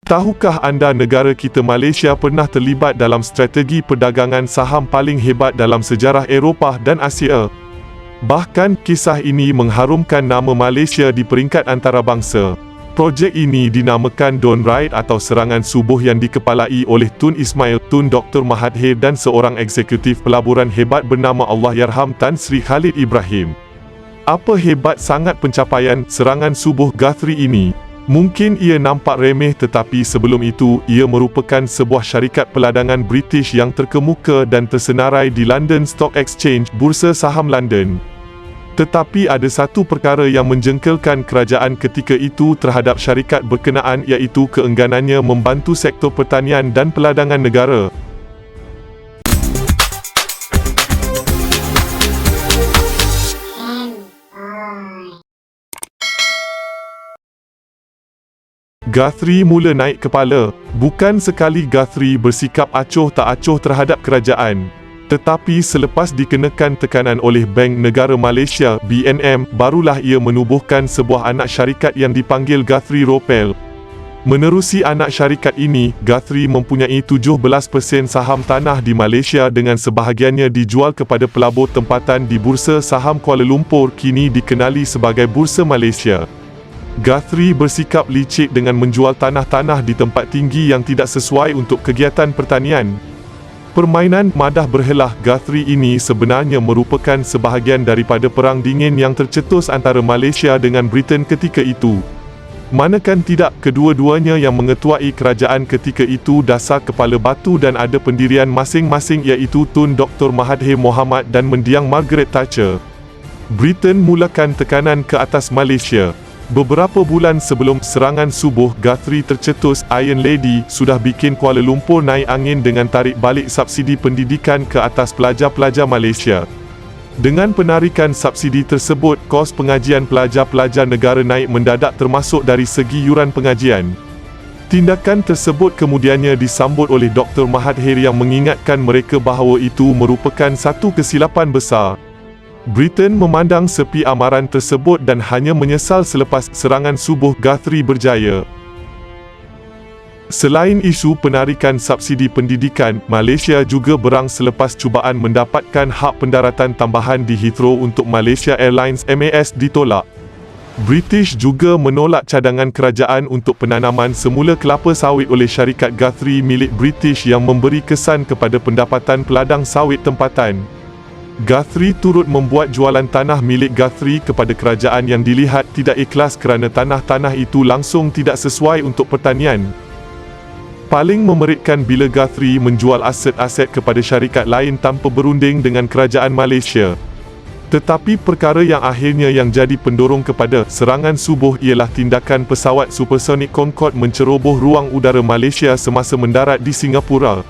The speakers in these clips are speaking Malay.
Tahukah anda negara kita Malaysia pernah terlibat dalam strategi perdagangan saham paling hebat dalam sejarah Eropah dan Asia? Bahkan, kisah ini mengharumkan nama Malaysia di peringkat antarabangsa. Projek ini dinamakan Dawn Raid atau serangan subuh yang dikepalai oleh Tun Ismail, Tun Dr. Mahathir dan seorang eksekutif pelaburan hebat bernama Allahyarham Tan Sri Khalid Ibrahim. Apa hebat sangat pencapaian serangan subuh Guthrie ini? Mungkin ia nampak remeh, tetapi sebelum itu, ia merupakan sebuah syarikat peladangan British yang terkemuka dan tersenarai di London Stock Exchange, Bursa Saham London. Tetapi ada satu perkara yang menjengkelkan kerajaan ketika itu terhadap syarikat berkenaan, iaitu keengganannya membantu sektor pertanian dan peladangan negara. Guthrie mula naik kepala. Bukan sekali Guthrie bersikap acuh tak acuh terhadap kerajaan, tetapi selepas dikenakan tekanan oleh Bank Negara Malaysia (BNM), barulah ia menubuhkan sebuah anak syarikat yang dipanggil Guthrie Ropel. Menerusi anak syarikat ini, Guthrie mempunyai 17% saham tanah di Malaysia dengan sebahagiannya dijual kepada pelabur tempatan di Bursa Saham Kuala Lumpur, kini dikenali sebagai Bursa Malaysia. Guthrie bersikap licik dengan menjual tanah-tanah di tempat tinggi yang tidak sesuai untuk kegiatan pertanian. Permainan madah berhelah Guthrie ini sebenarnya merupakan sebahagian daripada Perang Dingin yang tercetus antara Malaysia dengan Britain ketika itu. Manakan tidak, kedua-duanya yang mengetuai kerajaan ketika itu dasar kepala batu dan ada pendirian masing-masing, iaitu Tun Dr. Mahathir Mohamad dan mendiang Margaret Thatcher. Britain mulakan tekanan ke atas Malaysia. Beberapa bulan sebelum serangan subuh Guthrie tercetus, Iron Lady sudah bikin Kuala Lumpur naik angin dengan tarik balik subsidi pendidikan ke atas pelajar-pelajar Malaysia. Dengan penarikan subsidi tersebut, kos pengajian pelajar-pelajar negara naik mendadak termasuk dari segi yuran pengajian. Tindakan tersebut kemudiannya disambut oleh Dr. Mahathir yang mengingatkan mereka bahawa itu merupakan satu kesilapan besar. Britain memandang sepi amaran tersebut dan hanya menyesal selepas serangan subuh Guthrie berjaya. Selain isu penarikan subsidi pendidikan, Malaysia juga berang selepas cubaan mendapatkan hak pendaratan tambahan di Heathrow untuk Malaysia Airlines MAS ditolak. British juga menolak cadangan kerajaan untuk penanaman semula kelapa sawit oleh syarikat Guthrie milik British yang memberi kesan kepada pendapatan peladang sawit tempatan. Guthrie turut membuat jualan tanah milik Guthrie kepada kerajaan yang dilihat tidak ikhlas kerana tanah-tanah itu langsung tidak sesuai untuk pertanian. Paling memeritkan bila Guthrie menjual aset-aset kepada syarikat lain tanpa berunding dengan kerajaan Malaysia. Tetapi perkara yang akhirnya yang jadi pendorong kepada serangan subuh ialah tindakan pesawat supersonik Concorde menceroboh ruang udara Malaysia semasa mendarat di Singapura.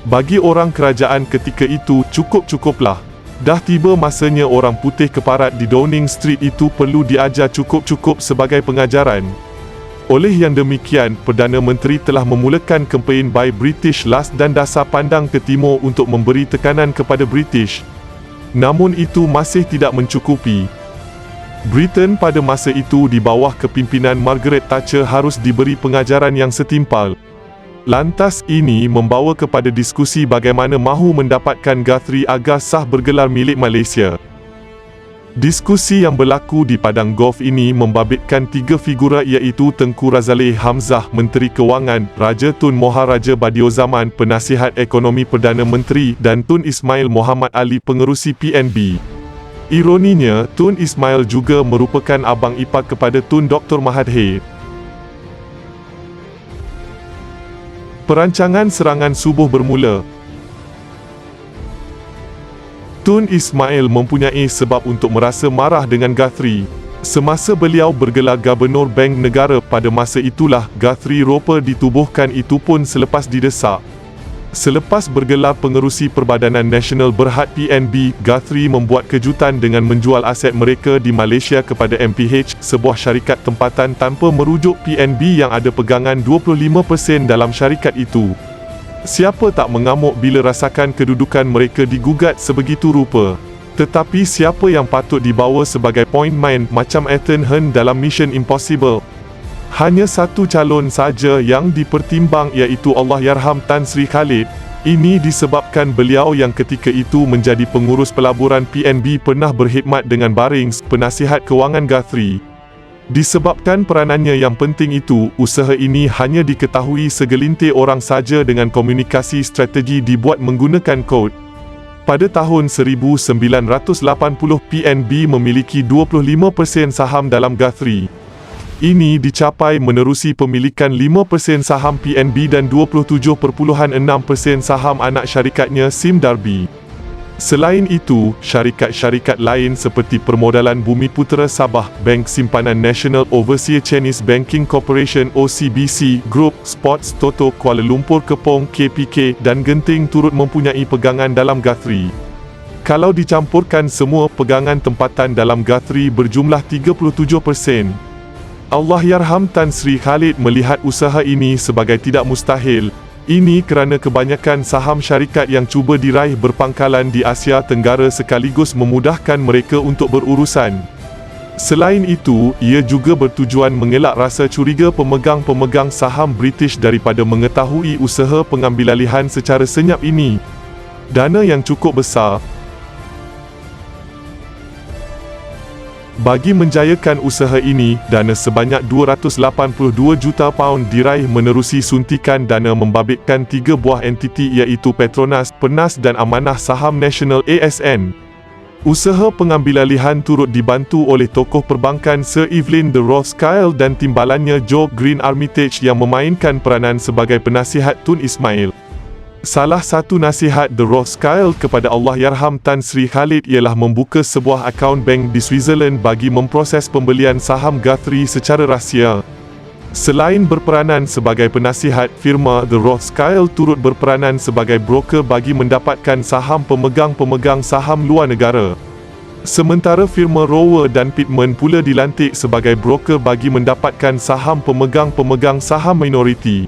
Bagi orang kerajaan ketika itu, cukup-cukuplah. Dah tiba masanya orang putih keparat di Downing Street itu perlu diajar cukup-cukup sebagai pengajaran. Oleh yang demikian, Perdana Menteri telah memulakan kempen Buy British Last dan dasar pandang ke timur untuk memberi tekanan kepada British. Namun itu masih tidak mencukupi. Britain pada masa itu di bawah kepimpinan Margaret Thatcher harus diberi pengajaran yang setimpal. Lantas ini membawa kepada diskusi bagaimana mahu mendapatkan Guthrie agar sah bergelar milik Malaysia. Diskusi yang berlaku di padang golf ini membabitkan tiga figura, iaitu Tengku Razaleigh Hamzah, Menteri Kewangan, Raja Tun Maharaja Badiuzzzaman, Penasihat Ekonomi Perdana Menteri, dan Tun Ismail Muhammad Ali, Pengerusi PNB. Ironinya, Tun Ismail juga merupakan abang ipar kepada Tun Dr. Mahathir. Perancangan serangan subuh bermula. Tun Ismail mempunyai sebab untuk merasa marah dengan Guthrie. Semasa beliau bergelar Gubernur Bank Negara pada masa itulah, Guthrie Ropel ditubuhkan, itu pun selepas didesak. Selepas bergelar Pengerusi Perbadanan Nasional Berhad PNB, Guthrie membuat kejutan dengan menjual aset mereka di Malaysia kepada MPH, sebuah syarikat tempatan tanpa merujuk PNB yang ada pegangan 25% dalam syarikat itu. Siapa tak mengamuk bila rasakan kedudukan mereka digugat sebegitu rupa? Tetapi siapa yang patut dibawa sebagai point man macam Ethan Hunt dalam Mission Impossible? Hanya satu calon saja yang dipertimbang iaitu Allahyarham Tan Sri Khalid. Ini disebabkan beliau yang ketika itu menjadi pengurus pelaburan PNB pernah berkhidmat dengan Barings, penasihat kewangan Guthrie. Disebabkan peranannya yang penting itu, usaha ini hanya diketahui segelintir orang saja dengan komunikasi strategi dibuat menggunakan kod. Pada tahun 1980, PNB memiliki 25% saham dalam Guthrie. Ini dicapai menerusi pemilikan 5% saham PNB dan 27.6% saham anak syarikatnya SIM Darby. Selain itu, syarikat-syarikat lain seperti Permodalan Bumiputera Sabah, Bank Simpanan Nasional Overseas Chinese Banking Corporation OCBC Group, Sports Toto Kuala Lumpur Kepong KPK dan Genting turut mempunyai pegangan dalam Guthrie. Kalau dicampurkan semua pegangan tempatan dalam Guthrie berjumlah 37%. Allahyarham Tan Sri Khalid melihat usaha ini sebagai tidak mustahil. Ini kerana kebanyakan saham syarikat yang cuba diraih berpangkalan di Asia Tenggara sekaligus memudahkan mereka untuk berurusan. Selain itu, ia juga bertujuan mengelak rasa curiga pemegang-pemegang saham British daripada mengetahui usaha pengambilalihan secara senyap ini. Dana yang cukup besar. Bagi menjayakan usaha ini, dana sebanyak 282 juta pound diraih menerusi suntikan dana membabitkan 3 buah entiti iaitu Petronas, Pernas dan Amanah Saham Nasional ASN. Usaha pengambilalihan turut dibantu oleh tokoh perbankan Sir Evelyn de Rothschild dan timbalannya Joe Green Armitage yang memainkan peranan sebagai penasihat Tun Ismail. Salah satu nasihat The Rothschild kepada Allahyarham Tan Sri Khalid ialah membuka sebuah akaun bank di Switzerland bagi memproses pembelian saham Guthrie secara rahsia. Selain berperanan sebagai penasihat, firma The Rothschild turut berperanan sebagai broker bagi mendapatkan saham pemegang-pemegang saham luar negara. Sementara firma Rowe dan Pittman pula dilantik sebagai broker bagi mendapatkan saham pemegang-pemegang saham minoriti.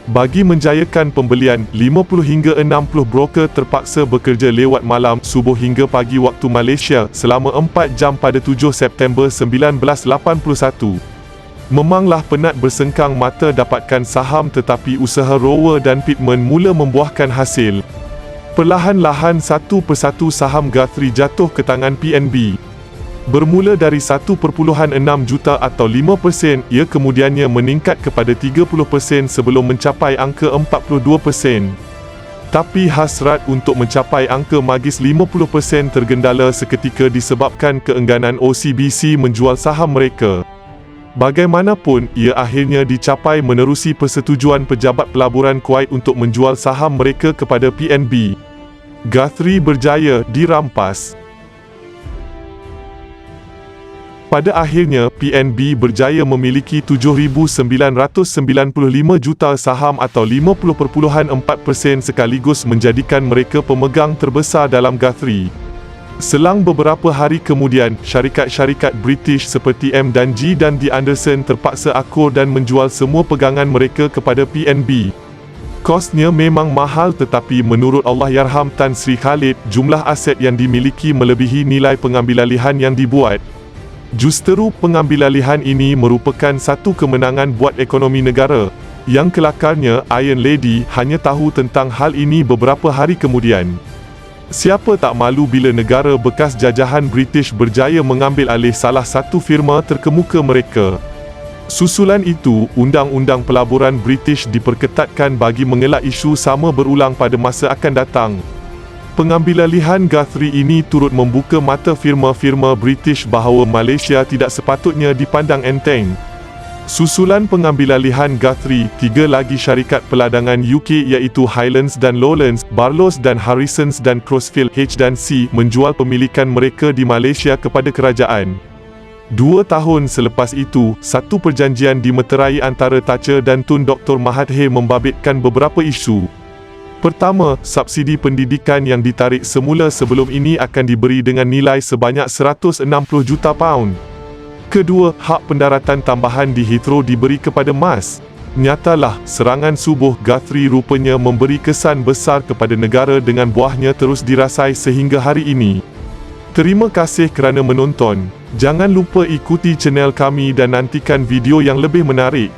Bagi menjayakan pembelian, 50 hingga 60 broker terpaksa bekerja lewat malam, subuh hingga pagi waktu Malaysia selama 4 jam pada 7 September 1981. Memanglah penat bersengkang mata dapatkan saham tetapi usaha Rowe dan Pittman mula membuahkan hasil. Perlahan-lahan satu persatu saham Guthrie jatuh ke tangan PNB. Bermula dari 1.6 juta atau 5%, ia kemudiannya meningkat kepada 30% sebelum mencapai angka 42%. Tapi hasrat untuk mencapai angka magis 50% tergendala seketika disebabkan keengganan OCBC menjual saham mereka. Bagaimanapun, ia akhirnya dicapai menerusi persetujuan pejabat pelaburan Kuwait untuk menjual saham mereka kepada PNB. Guthrie berjaya dirampas. Pada akhirnya, PNB berjaya memiliki 7,995 juta saham atau 50.4% sekaligus menjadikan mereka pemegang terbesar dalam Guthrie. Selang beberapa hari kemudian, syarikat-syarikat British seperti M&G dan The Anderson terpaksa akur dan menjual semua pegangan mereka kepada PNB. Kosnya memang mahal tetapi menurut Allahyarham Tan Sri Khalid, jumlah aset yang dimiliki melebihi nilai pengambilalihan yang dibuat. Justeru pengambilalihan ini merupakan satu kemenangan buat ekonomi negara. Yang kelakarnya, Iron Lady hanya tahu tentang hal ini beberapa hari kemudian. Siapa tak malu bila negara bekas jajahan British berjaya mengambil alih salah satu firma terkemuka mereka. Susulan itu, undang-undang pelaburan British diperketatkan bagi mengelak isu sama berulang pada masa akan datang. Pengambilalihan Guthrie ini turut membuka mata firma-firma British bahawa Malaysia tidak sepatutnya dipandang enteng. Susulan pengambilalihan Guthrie, 3 lagi syarikat peladangan UK iaitu Highlands dan Lowlands, Barlows dan Harrisons dan Crossfield H&C menjual pemilikan mereka di Malaysia kepada kerajaan. 2 tahun selepas itu, satu perjanjian dimeterai antara Thatcher dan Tun Dr. Mahathir membabitkan beberapa isu. Pertama, subsidi pendidikan yang ditarik semula sebelum ini akan diberi dengan nilai sebanyak 160 juta pound. Kedua, hak pendaratan tambahan di Heathrow diberi kepada MAS. Nyatalah, serangan subuh Guthrie rupanya memberi kesan besar kepada negara dengan buahnya terus dirasai sehingga hari ini. Terima kasih kerana menonton. Jangan lupa ikuti channel kami dan nantikan video yang lebih menarik.